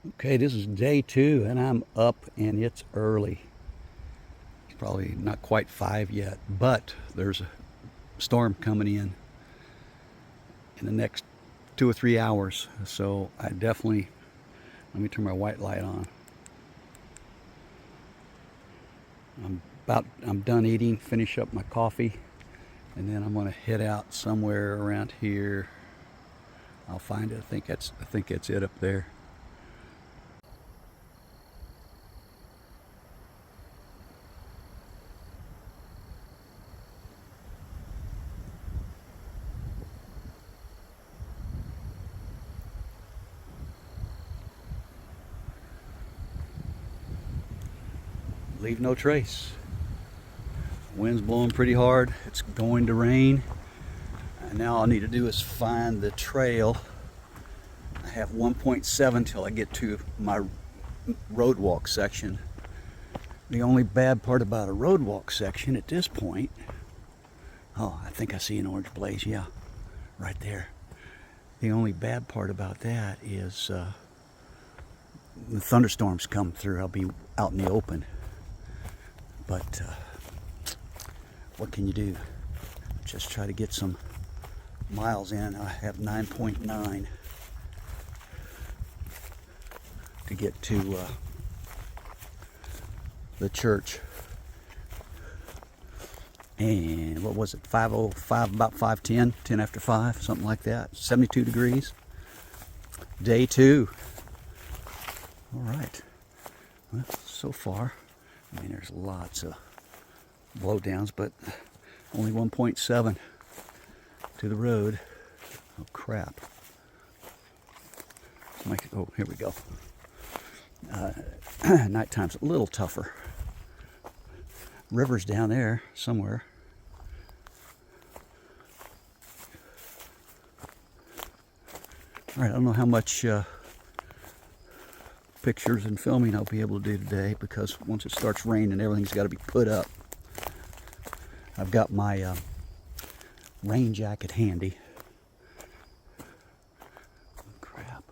Okay, this is day 2 and I'm up and it's early. It's probably not quite 5 yet, but there's a storm coming in the next 2 or 3 hours. So I definitely, let me turn my white light on. I'm done eating, finish up my coffee, and then I'm gonna head out somewhere around here. I'll find it. I think that's it up there. Leave no trace. Wind's blowing pretty hard. It's going to rain. And now all I need to do is find the trail. I have 1.7 till I get to my road walk section. The only bad part about a road walk section at this point, oh, I think I see an orange blaze, yeah, right there. The only bad part about that is the thunderstorms come through. I'll be out in the open. But what can you do? Just try to get some miles in. I have 9.9 to get to the church. And what was it? 5:05, about 5:10, 10 after 5, something like that. 72 degrees. Day 2. All right. Well, so far, I mean, there's lots of blowdowns, but only 1.7 to the road. Oh, crap. Oh, here we go. Nighttime's a little tougher. River's down there somewhere. All right, I don't know how much pictures and filming I'll be able to do today, because once it starts raining, everything's got to be put up. I've got my rain jacket handy. Oh, crap.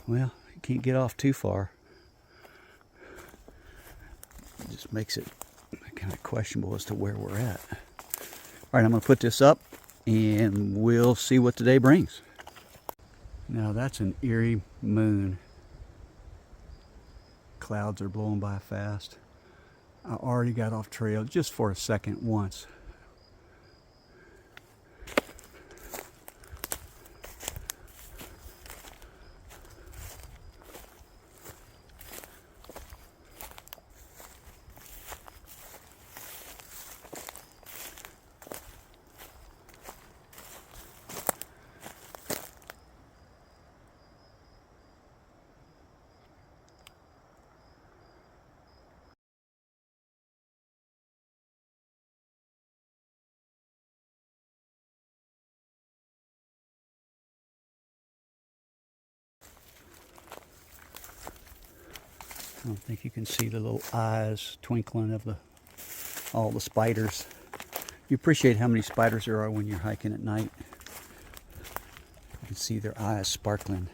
Well, you can't get off too far. It just makes it kind of questionable as to where we're at. All right, I'm going to put this up and we'll see what today brings. Now that's an eerie moon. Clouds are blowing by fast. I already got off trail just for a second once. I don't think you can see the little eyes twinkling of all the spiders. You appreciate how many spiders there are when you're hiking at night. You can see their eyes sparkling.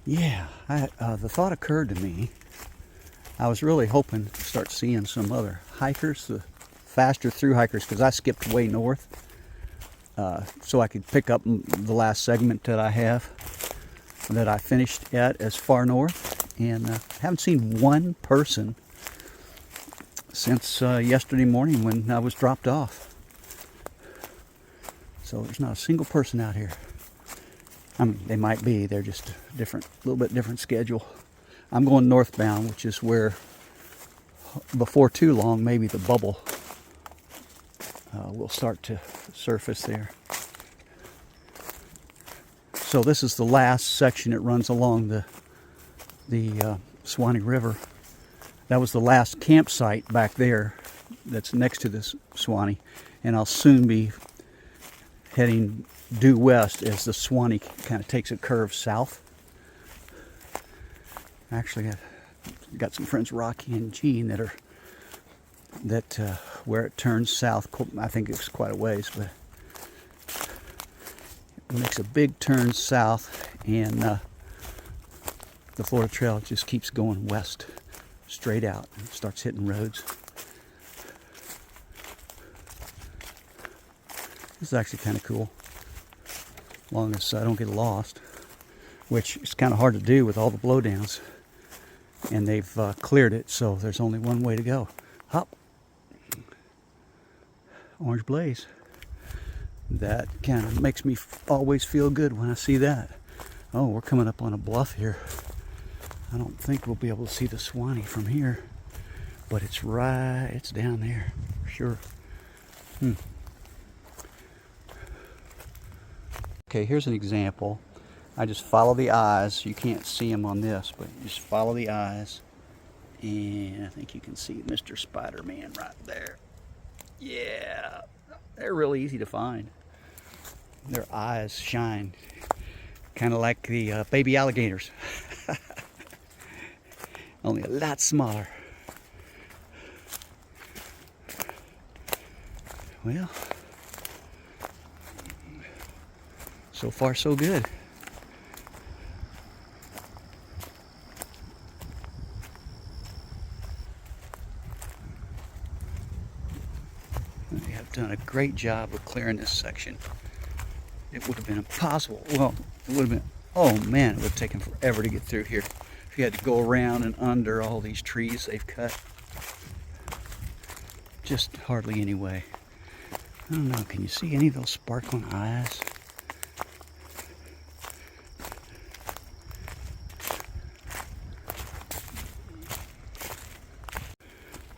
Yeah, the thought occurred to me. I was really hoping to start seeing some other hikers, the faster through hikers, because I skipped way north, so I could pick up the last segment that I finished at as far north, and haven't seen one person since yesterday morning when I was dropped off. So there's not a single person out here. I mean, they might be, they're just different, a little bit different schedule. I'm going northbound, which is where before too long maybe the bubble will start to surface there. So this is the last section that runs along the Suwannee River. That was the last campsite back there that's next to this Suwannee, and I'll soon be heading due west as the Suwannee kind of takes a curve south. Actually, I've got some friends, Rocky and Gene, that where it turns south. I think it's quite a ways, but It makes a big turn south, and the Florida Trail just keeps going west, straight out, and starts hitting roads. This is actually kind of cool, as long as I don't get lost, which is kind of hard to do with all the blowdowns. And they've cleared it, so there's only one way to go. Hop. Orange blaze. That kind of makes me always feel good when I see that. Oh, we're coming up on a bluff here. I don't think we'll be able to see the Suwannee from here, but it's down there, for sure. Okay, here's an example. I just follow the eyes. You can't see them on this, but you just follow the eyes. And I think you can see Mr. Spider-Man right there. Yeah, they're really easy to find. Their eyes shine, kind of like the baby alligators. Only a lot smaller. Well, so far so good. They have done a great job of clearing this section. It would have been impossible. Well, it would have been, oh man, it would have taken forever to get through here. If you had to go around and under all these trees they've cut. Just hardly any way. I don't know, can you see any of those sparkling eyes?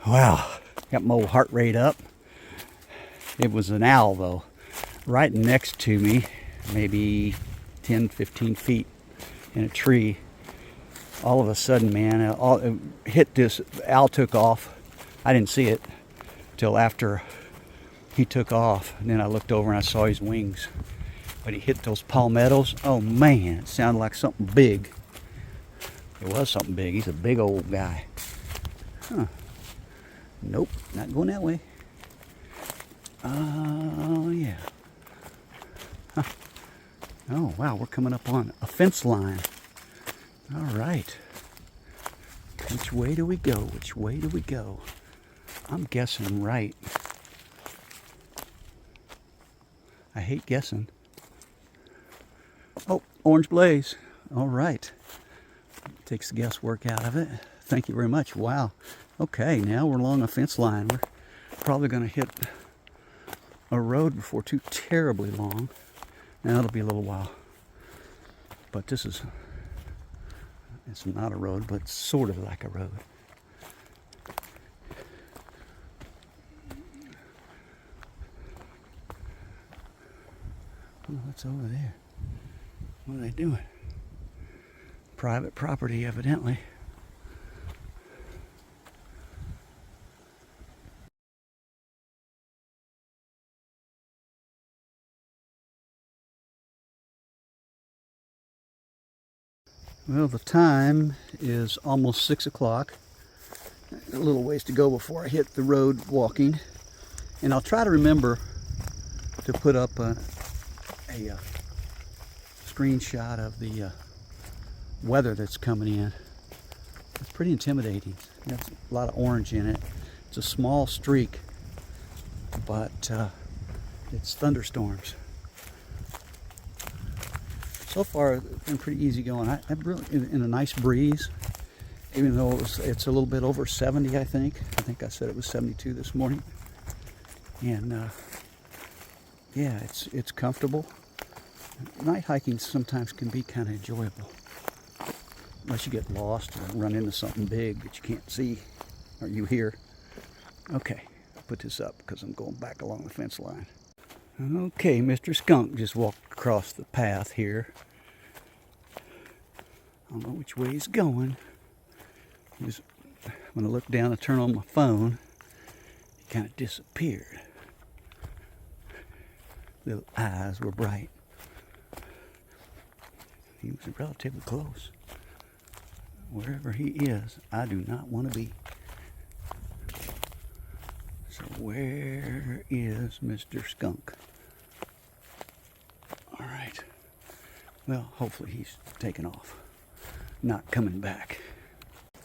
Wow, got my old heart rate up. It was an owl though, right next to me, maybe 10, 15 feet in a tree. All of a sudden, man, it hit this, owl took off. I didn't see it till after he took off. And then I looked over and I saw his wings. But he hit those palmettos. Oh man, it sounded like something big. It was something big. He's a big old guy. Huh. Nope, not going that way. Oh, yeah. Huh. Oh, wow, we're coming up on a fence line. All right. Which way do we go? Which way do we go? I'm guessing right. I hate guessing. Oh, orange blaze. All right. Takes the guesswork out of it. Thank you very much. Wow. Okay, now we're along a fence line. We're probably going to hit a road before too terribly long. Now it'll be a little while. But this is, it's not a road, but sort of like a road. Oh, what's over there? What are they doing? Private property, evidently. Well, the time is almost 6 o'clock. A little ways to go before I hit the road walking. And I'll try to remember to put up a screenshot of the weather that's coming in. It's pretty intimidating. There's a lot of orange in it. It's a small streak, but it's thunderstorms. So far, it's been pretty easy going. I'm really in a nice breeze, even though it's a little bit over 70, I think. I think I said it was 72 this morning. And yeah, it's comfortable. Night hiking sometimes can be kind of enjoyable, unless you get lost or run into something big that you can't see or you hear. Okay, I'll put this up because I'm going back along the fence line. Okay, Mr. Skunk just walked across the path here. I don't know which way he's going. When I looked down and turned on my phone, he kind of disappeared. Little eyes were bright. He was relatively close. Wherever he is, I do not want to be. So where is Mr. Skunk? All right. Well, hopefully he's taken off, not coming back.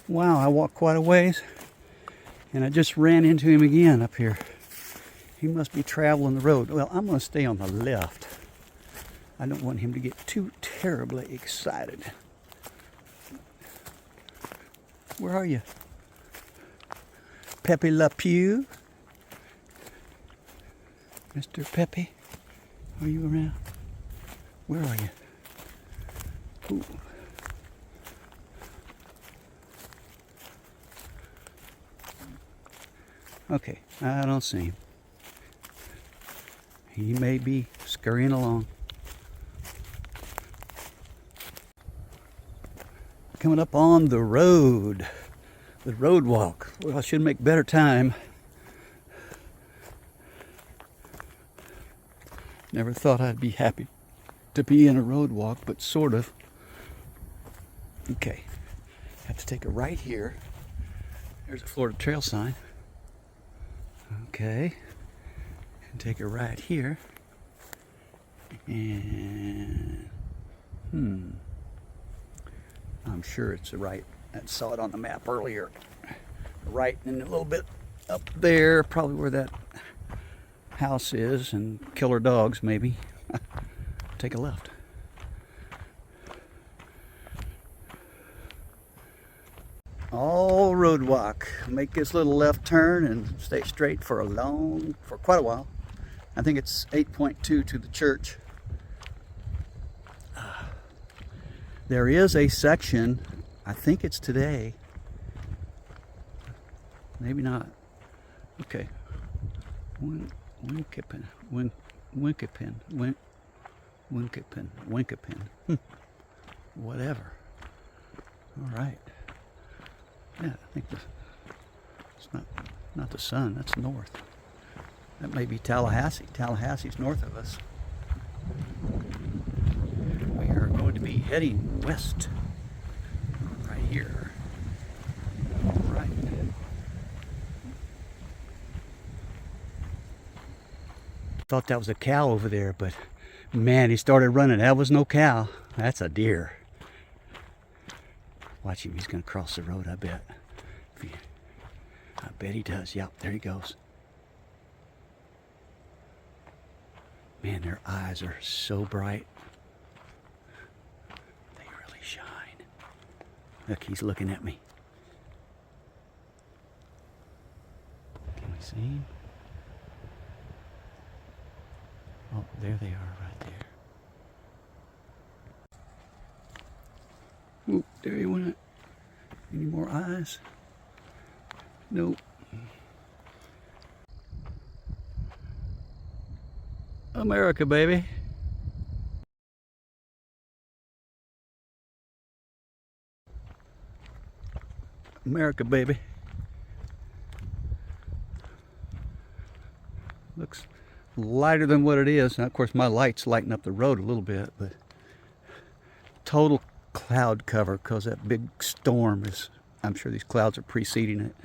Wow, I walked quite a ways and I just ran into him again up here. He must be traveling the road. Well, I'm going to stay on the left. I don't want him to get too terribly excited. Where are you? Pepe Le Pew? Mr. Pepe? Are you around? Where are you? Ooh. Okay, I don't see him. He may be scurrying along. Coming up on the road walk. Well, I should make better time. Never thought I'd be happy to be in a road walk, but sort of. Okay, have to take a right here. There's a Florida Trail sign. Okay, and take a right here. And I'm sure it's the right. I saw it on the map earlier. Right, and a little bit up there, probably where that house is, and killer dogs maybe. Take a left. All road walk. Make this little left turn and stay straight for quite a while. I think it's 8.2 to the church. There is a section, I think it's today. Maybe not. Okay. Winkapin. Whatever. All right. Yeah, I think it's not the sun. That's north. That may be Tallahassee. Tallahassee's north of us. We are going to be heading west. Right here. All right. Thought that was a cow over there, but man, he started running. That was no cow. That's a deer. Watch him. He's going to cross the road, I bet. I bet he does. Yep, there he goes. Man, their eyes are so bright. They really shine. Look, he's looking at me. Can we see him? Oh, there they are right there. Oop, there he went. Any more eyes? Nope. America, baby. America, baby. Looks lighter than what it is. Now, of course, my lights lighten up the road a little bit, but total cloud cover because that big storm is, I'm sure these clouds are preceding it.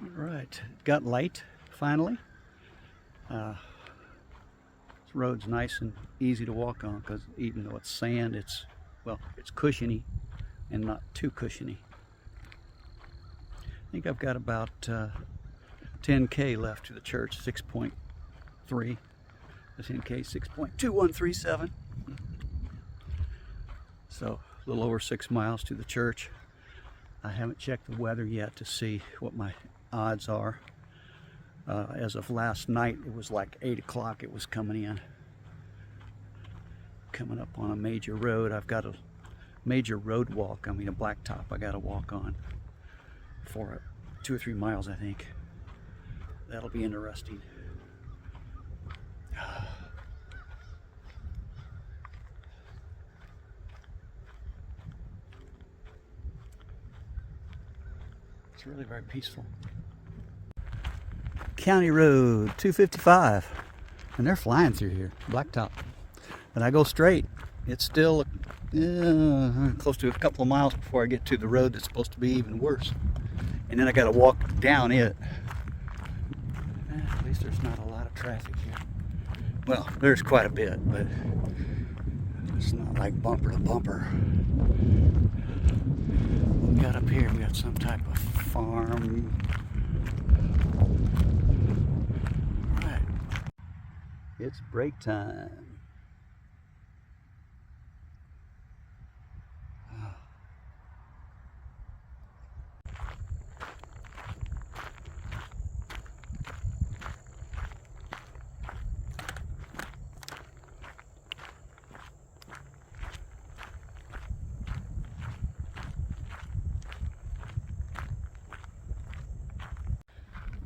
All right, got light finally. This road's nice and easy to walk on because even though it's sand, it's cushiony and not too cushiony. I think I've got about 10K left to the church, 6.3. The 10K, 6.2137. So a little over 6 miles to the church. I haven't checked the weather yet to see what my odds are. As of last night, it was like 8 o'clock it was coming in. Coming up on a major road. I've got a major road walk, a blacktop I got to walk on for 2 or 3 miles, I think. That'll be interesting. It's really very peaceful. County Road 255, and they're flying through here, blacktop. And I go straight. It's still close to a couple of miles before I get to the road that's supposed to be even worse. And then I got to walk down it. At least there's not a lot of traffic here. Well, there's quite a bit, but it's not like bumper to bumper. We got up here, we got some type of farm. All right, it's break time.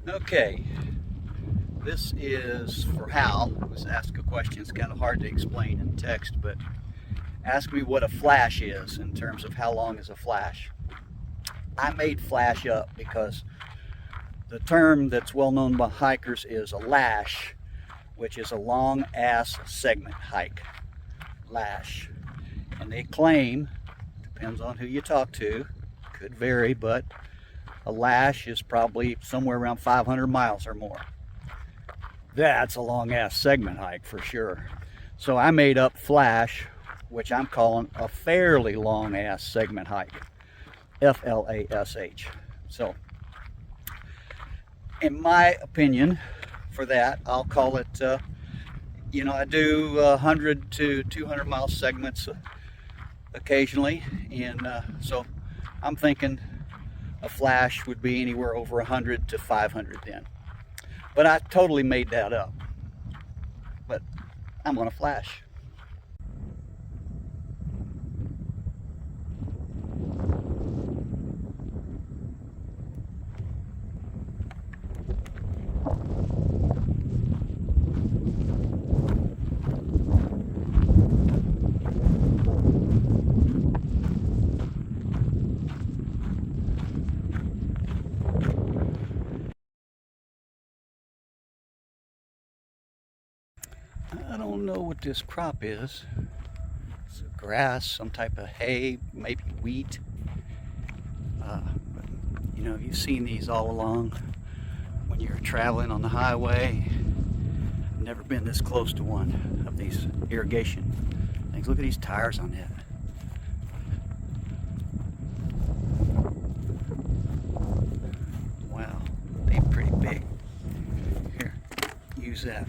Okay, this is for Hal, who was asked a question. It's kind of hard to explain in text, but ask me what a flash is in terms of how long is a flash. I made flash up because the term that's well known by hikers is a lash, which is a long ass segment hike. Lash. And they claim, depends on who you talk to, could vary, but a lash is probably somewhere around 500 miles or more. That's a long ass segment hike for sure. So I made up flash, which I'm calling a fairly long ass segment hike. F-L-A-S-H. So, in my opinion, for that, I'll call it, you know, I do 100 to 200 mile segments occasionally, and so I'm thinking a flash would be anywhere over 100 to 500 then. But I totally made that up. But I'm on a flash. I don't know what this crop is. It's grass, some type of hay, maybe wheat. But, you know, you've seen these all along when you're traveling on the highway. I've never been this close to one of these irrigation things. Look at these tires on that. Wow, they're pretty big. Here, use that.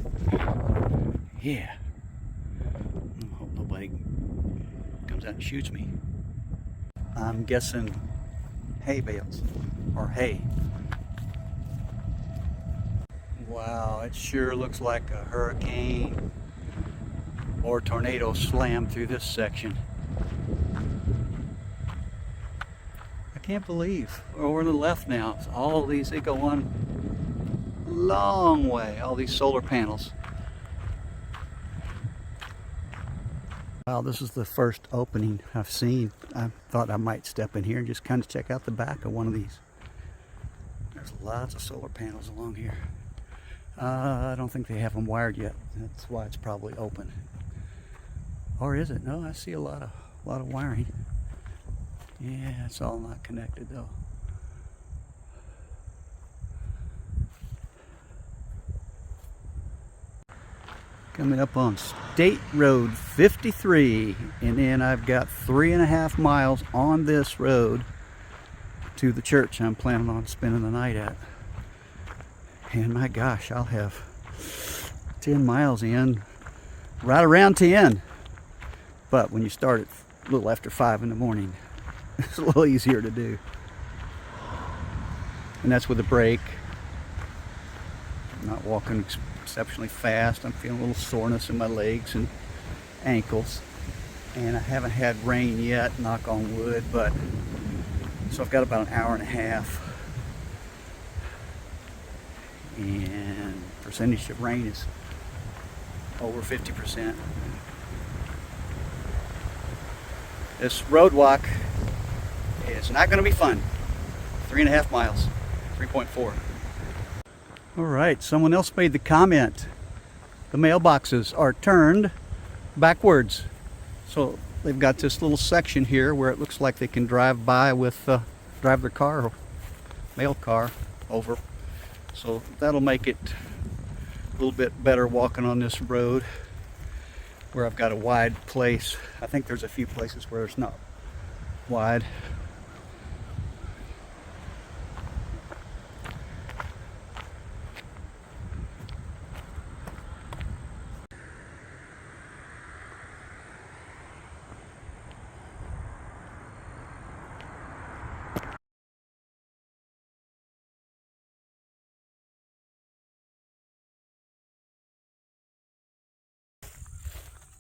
Yeah. I hope nobody comes out and shoots me. I'm guessing hay bales or hay. Wow, it sure looks like a hurricane or tornado slammed through this section. I can't believe over to the left now. All these, they go on a long way, all these solar panels. Wow, this is the first opening I've seen. I thought I might step in here and just kind of check out the back of one of these. There's lots of solar panels along here. I don't think they have them wired yet. That's why it's probably open. Or is it? No, I see a lot of wiring. Yeah, it's all not connected though. Coming up on State Road 53, and then I've got 3.5 miles on this road to the church I'm planning on spending the night at. And my gosh, I'll have 10 miles in, right around 10. But when you start at a little after 5 in the morning, it's a little easier to do. And that's with a break. I'm not walking exceptionally fast. I'm feeling a little soreness in my legs and ankles, and I haven't had rain yet, knock on wood, but so I've got about an hour and a half, and percentage of rain is over 50%. This road walk is not going to be fun. 3.5 miles, 3.4. All right, someone else made the comment. The mailboxes are turned backwards. So they've got this little section here where it looks like they can drive by with, drive their car, mail car over. So that'll make it little bit better walking on this road where I've got a wide place. I think there's a few places where it's not wide.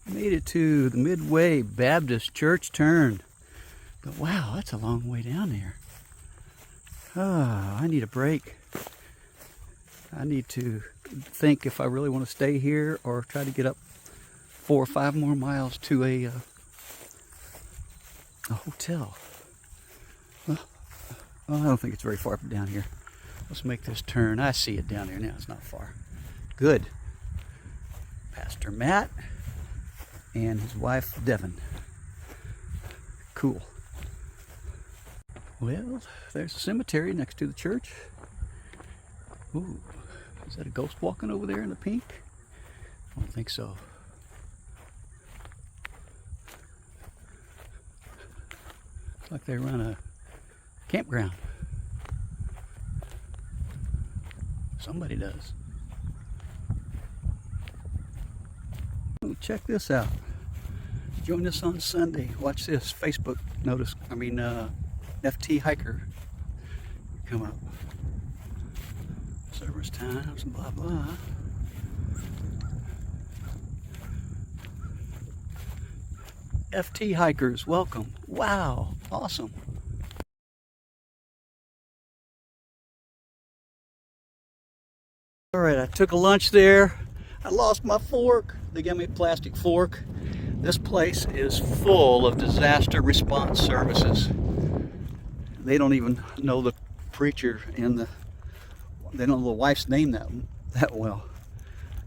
Made it to the Midway Baptist Church turn. But wow, that's a long way down there. I need a break. I need to think if I really want to stay here or try to get up 4 or 5 more miles to a hotel. Well, I don't think it's very far from down here. Let's make this turn. I see it down there now. It's not far. Good. Pastor Matt and his wife Devin. Cool. Well, there's a cemetery next to the church. Ooh, is that a ghost walking over there in the pink? I don't think so. Looks like they run a campground. Somebody does. Oh, check this out. Join us on Sunday. Watch this. Facebook notice. FT hiker come up. Service times, blah blah. FT hikers, welcome. Wow, awesome. All right, I took a lunch there. I lost my fork. They gave me a plastic fork. This place is full of disaster response services. They don't even know the preacher and they don't know the wife's name that well.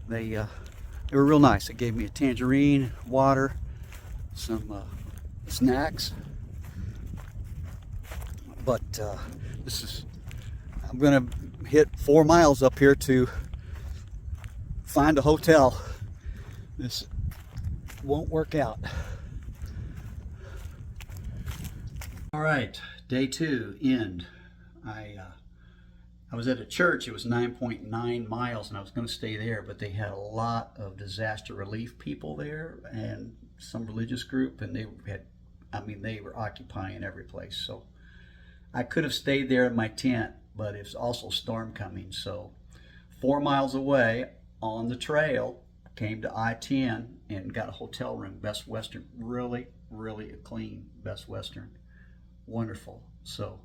They were real nice. They gave me a tangerine, water, some snacks. But I'm gonna hit 4 miles up here to find a hotel. This won't work out. All right, day 2, end. I was at a church. It was 9.9 miles and I was going to stay there, but they had a lot of disaster relief people there and some religious group, and they were occupying every place. So I could have stayed there in my tent, but it's also storm coming. So 4 miles away on the trail, came to I-10 and got a hotel room, Best Western, really, really a clean Best Western. Wonderful. So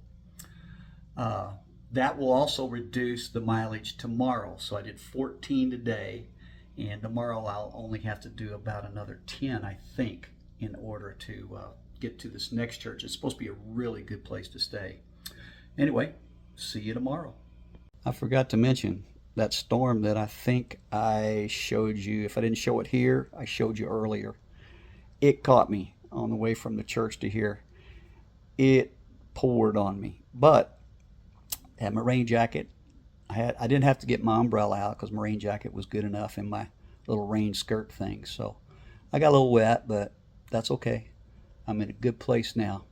that will also reduce the mileage tomorrow. So I did 14 today, and tomorrow I'll only have to do about another 10, I think, in order to get to this next church. It's supposed to be a really good place to stay. Anyway, see you tomorrow. I forgot to mention that storm that I think I showed you. If I didn't show it here, I showed you earlier. It caught me on the way from the church to here. It poured on me, but I had my rain jacket. I didn't have to get my umbrella out because my rain jacket was good enough in my little rain skirt thing. So I got a little wet, but that's okay. I'm in a good place now.